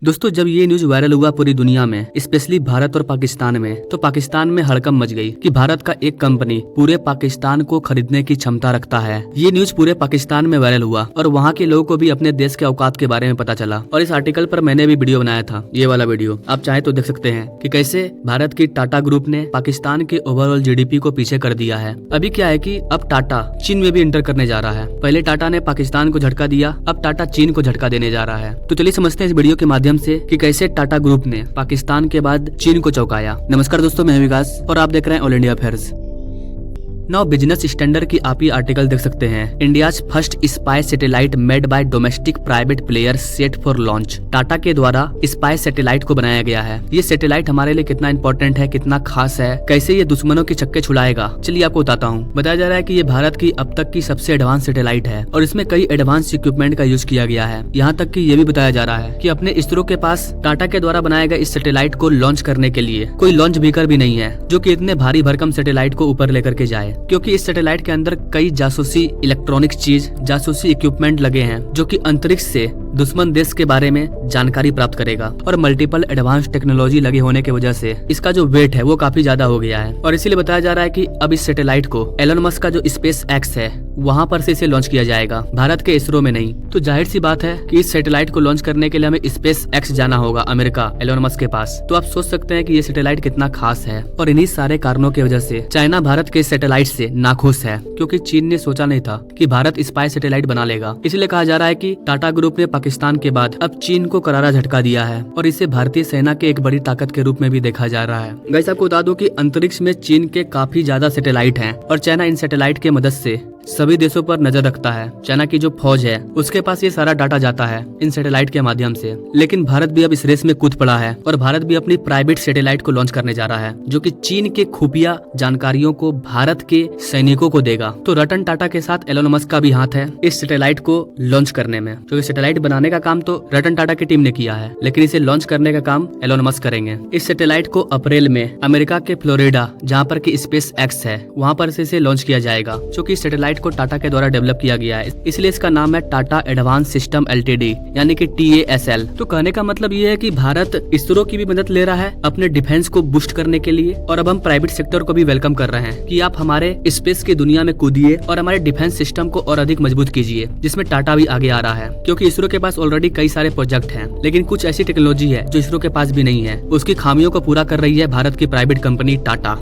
दोस्तों जब ये न्यूज वायरल हुआ पूरी दुनिया में, स्पेशली भारत और पाकिस्तान में, तो पाकिस्तान में हड़कंप मच गई कि भारत का एक कंपनी पूरे पाकिस्तान को खरीदने की क्षमता रखता है। ये न्यूज पूरे पाकिस्तान में वायरल हुआ और वहाँ के लोगों को भी अपने देश के औकात के बारे में पता चला। और इस आर्टिकल पर मैंने भी वीडियो बनाया था, ये वाला वीडियो आप चाहे तो देख सकते हैं कि कैसे भारत की टाटा ग्रुप ने पाकिस्तान के ओवरऑल जीडीपी को पीछे कर दिया है। अभी क्या है कि अब टाटा चीन में भी इंटर करने जा रहा है। पहले टाटा ने पाकिस्तान को झटका दिया, अब टाटा चीन को झटका देने जा रहा है। तो चलिए समझते हैं इस वीडियो के माध्यम से कि कैसे टाटा ग्रुप ने पाकिस्तान के बाद चीन को चौंकाया। नमस्कार दोस्तों, मैं विकास और आप देख रहे हैं all India affairs. Now business standard की आप ये आर्टिकल देख सकते हैं। India's first spy satellite made by domestic private player set for launch. Tata के द्वारा स्पाई सैटेलाइट को बनाया गया है। ये सैटेलाइट हमारे लिए कितना इंपॉर्टेंट है, कितना खास है, कैसे ये दुश्मनों के छक्के छुड़ाएगा, चलिए आपको बताता हूँ। बताया जा रहा है कि ये भारत की अब तक की सबसे एडवांस सैटेलाइट है और इसमें कई एडवांस इक्विपमेंट का यूज किया गया है। यहाँ तक कि ये भी बताया जा रहा है कि अपने इसरो के पास टाटा के द्वारा बनाए गए इस सैटेलाइट को लॉन्च करने के लिए कोई लॉन्च व्हीकल भी नहीं है जो कि इतने भारी भरकम सैटेलाइट को ऊपर लेकर के जाए, क्योंकि इस सैटेलाइट के अंदर कई जासूसी इलेक्ट्रॉनिक चीज, जासूसी इक्विपमेंट लगे हैं जो कि अंतरिक्ष से दुश्मन देश के बारे में जानकारी प्राप्त करेगा। और मल्टीपल एडवांस टेक्नोलॉजी लगे होने की वजह से इसका जो वेट है वो काफी ज्यादा हो गया है। और इसीलिए बताया जा रहा है कि अब इस सैटेलाइट को एलन मस्क का जो स्पेस एक्स है वहाँ पर से इसे लॉन्च किया जाएगा, भारत के इसरो में नहीं। तो जाहिर सी बात है कि इस सैटेलाइट को लॉन्च करने के लिए हमें स्पेस एक्स जाना होगा, अमेरिका, एलन मस्क के पास। तो आप सोच सकते हैं कि ये सैटेलाइट कितना खास है। और इन्हीं सारे कारणों की वजह से चाइना भारत के सैटेलाइट से नाखुश है, क्योंकि चीन ने सोचा नहीं था कि भारत स्पाई सैटेलाइट बना लेगा। इसलिए कहा जा रहा है कि टाटा ग्रुप ने पाकिस्तान के बाद अब चीन को करारा झटका दिया है और इसे भारतीय सेना के एक बड़ी ताकत के रूप में भी देखा जा रहा है। गाइस आपको बता दूं कि अंतरिक्ष में चीन के काफी ज्यादा सैटेलाइट हैं और चाइना इन सैटेलाइट के मदद से सभी देशों पर नजर रखता है। चाइना की जो फौज है उसके पास ये सारा डाटा जाता है इन सैटेलाइट के माध्यम से। लेकिन भारत भी अब इस रेस में कूद पड़ा है और भारत भी अपनी प्राइवेट सैटेलाइट को लॉन्च करने जा रहा है जो कि चीन के खुफिया जानकारियों को भारत के सैनिकों को देगा। तो रतन टाटा के साथ एलन मस्क का भी हाथ है इस सैटेलाइट को लॉन्च करने में, क्योंकि सैटेलाइट बनाने का काम तो रतन टाटा की टीम ने किया है, लेकिन इसे लॉन्च करने का काम एलन मस्क करेंगे। इस सैटेलाइट को अप्रैल में अमेरिका के फ्लोरिडा, जहाँ पर की स्पेस एक्स है, वहाँ पर से इसे लॉन्च किया जाएगा। क्योंकि इस सैटेलाइट को टाटा के द्वारा डेवलप किया गया है, इसलिए इसका नाम है टाटा एडवांस सिस्टम एलटीडी, यानी कि TASL। तो कहने का मतलब ये है कि भारत इसरो की भी मदद ले रहा है अपने डिफेंस को बूस्ट करने के लिए, और अब हम प्राइवेट सेक्टर को भी वेलकम कर रहे हैं कि आप हमारे स्पेस की दुनिया में कूदिए और हमारे डिफेंस सिस्टम को और अधिक मजबूत कीजिए, जिसमें टाटा भी आगे आ रहा है। क्योंकि इसरो के पास ऑलरेडी कई सारे प्रोजेक्ट हैं, लेकिन कुछ ऐसी टेक्नोलॉजी है जो इसरो के पास भी नहीं है। उसकी खामियों को पूरा कर रही है भारत की प्राइवेट कंपनी टाटा।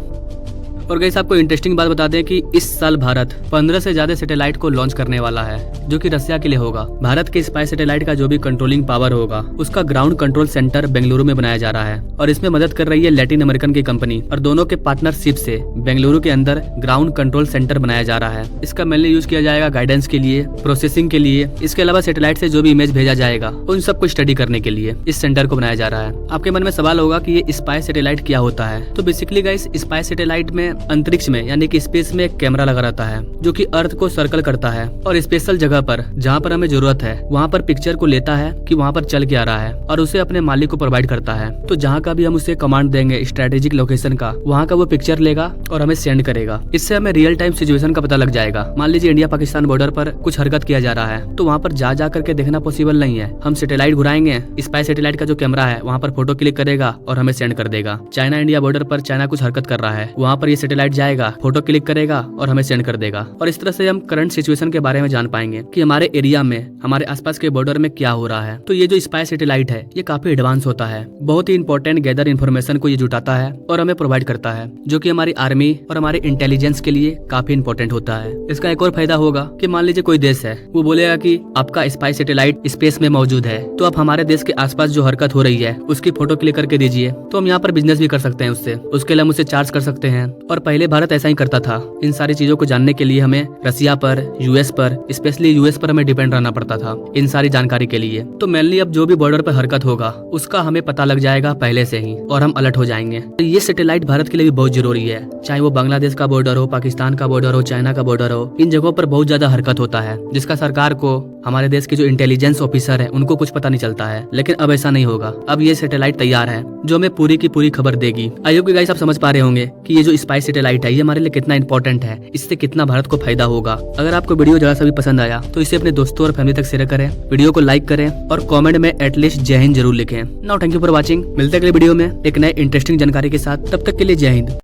और गाइस आपको इंटरेस्टिंग बात बता दें कि इस साल भारत 15 से ज्यादा सैटेलाइट को लॉन्च करने वाला है, जो कि रसिया के लिए होगा। भारत के स्पाई सैटेलाइट का जो भी कंट्रोलिंग पावर होगा उसका ग्राउंड कंट्रोल सेंटर बेंगलुरु में बनाया जा रहा है और इसमें मदद कर रही है लैटिन अमेरिकन की कंपनी, और दोनों के पार्टनरशिप से बेंगलुरु के अंदर ग्राउंड कंट्रोल सेंटर बनाया जा रहा है। इसका मेनली यूज किया जाएगा गाइडेंस के लिए, प्रोसेसिंग के लिए। इसके अलावा सैटेलाइट से जो भी इमेज भेजा जाएगा उन सबको स्टडी करने के लिए इस सेंटर को बनाया जा रहा है। आपके मन में सवाल होगा कि ये स्पाई सैटेलाइट क्या होता है। तो बेसिकली गाइस, स्पाई सैटेलाइट में अंतरिक्ष में यानी कि स्पेस में एक कैमरा लगा रहता है जो कि अर्थ को सर्कल करता है और स्पेशल जगह पर जहाँ पर हमें जरूरत है वहाँ पर पिक्चर को लेता है कि वहाँ पर चल के आ रहा है और उसे अपने मालिक को प्रोवाइड करता है। तो जहाँ का भी हम उसे कमांड देंगे स्ट्रेटेजिक लोकेशन का, वहाँ का वो पिक्चर लेगा और हमें सेंड करेगा। इससे हमें रियल टाइम सिचुएशन का पता लग जाएगा। मान लीजिए इंडिया पाकिस्तान बॉर्डर पर कुछ हरकत किया जा रहा है, तो वहाँ पर जा करके देखना पॉसिबल नहीं है। हम सैटेलाइट घुराएंगे, स्पाई सैटेलाइट का जो कैमरा है वहाँ पर फोटो क्लिक करेगा और हमें सेंड कर देगा। चाइना इंडिया बॉर्डर पर चाइना कुछ हरकत कर रहा है, वहाँ पर ये सैटेलाइट जाएगा, फोटो क्लिक करेगा और हमें सेंड कर देगा। और इस तरह से हम करंट सिचुएशन के बारे में जान पाएंगे कि हमारे एरिया में, हमारे आसपास के बॉर्डर में क्या हो रहा है। तो ये जो स्पाई सैटेलाइट है ये काफी एडवांस होता है, बहुत ही इंपॉर्टेंट गैदर इन्फॉर्मेशन को ये जुटाता है और हमें प्रोवाइड करता है, जो कि हमारी आर्मी और हमारे इंटेलिजेंस के लिए काफी इंपॉर्टेंट होता है। इसका एक और फायदा होगा कि मान लीजिए कोई देश है, वो बोलेगा कि आपका स्पाई सैटेलाइट स्पेस में मौजूद है, तो आप हमारे देश के आसपास जो हरकत हो रही है उसकी फोटो क्लिक करके दीजिए, तो हम यहाँ पर बिजनेस भी कर सकते हैं उससे। उसके लिए हम उसे चार्ज कर सकते हैं। और पहले भारत ऐसा ही करता था। इन सारी चीजों को जानने के लिए हमें रसिया पर, यूएस पर, स्पेशली यूएस पर हमें डिपेंड रहना पड़ता था इन सारी जानकारी के लिए। तो मेनली अब जो भी बॉर्डर पर हरकत होगा उसका हमें पता लग जाएगा पहले से ही और हम अलर्ट हो जाएंगे। तो ये सैटेलाइट भारत के लिए भी बहुत जरूरी है, चाहे वो बांग्लादेश का बॉर्डर हो, पाकिस्तान का बॉर्डर हो, चाइना का बॉर्डर हो। इन जगहों पर बहुत ज्यादा हरकत होता है जिसका सरकार को, हमारे देश के जो इंटेलिजेंस ऑफिसर है उनको कुछ पता नहीं चलता है। लेकिन अब ऐसा नहीं होगा, अब ये सैटेलाइट तैयार है जो हमें पूरी की पूरी खबर देगी। आई होप कि गाइस आप समझ पा रहे होंगे कि ये जो स्पाई सैटेलाइट है, ये हमारे लिए कितना इंपॉर्टेंट है, इससे कितना भारत को फायदा होगा। अगर आपको वीडियो जरा सा भी पसंद आया तो इसे अपने दोस्तों और फैमिली तक शेयर करें, वीडियो को लाइक करें और कमेंट में एटलीस्ट जय हिंद जरूर लिखें। Now thank you for watching. मिलते हैं अगले वीडियो में एक नए इंटरेस्टिंग जानकारी के साथ, तब तक के लिए जय हिंद।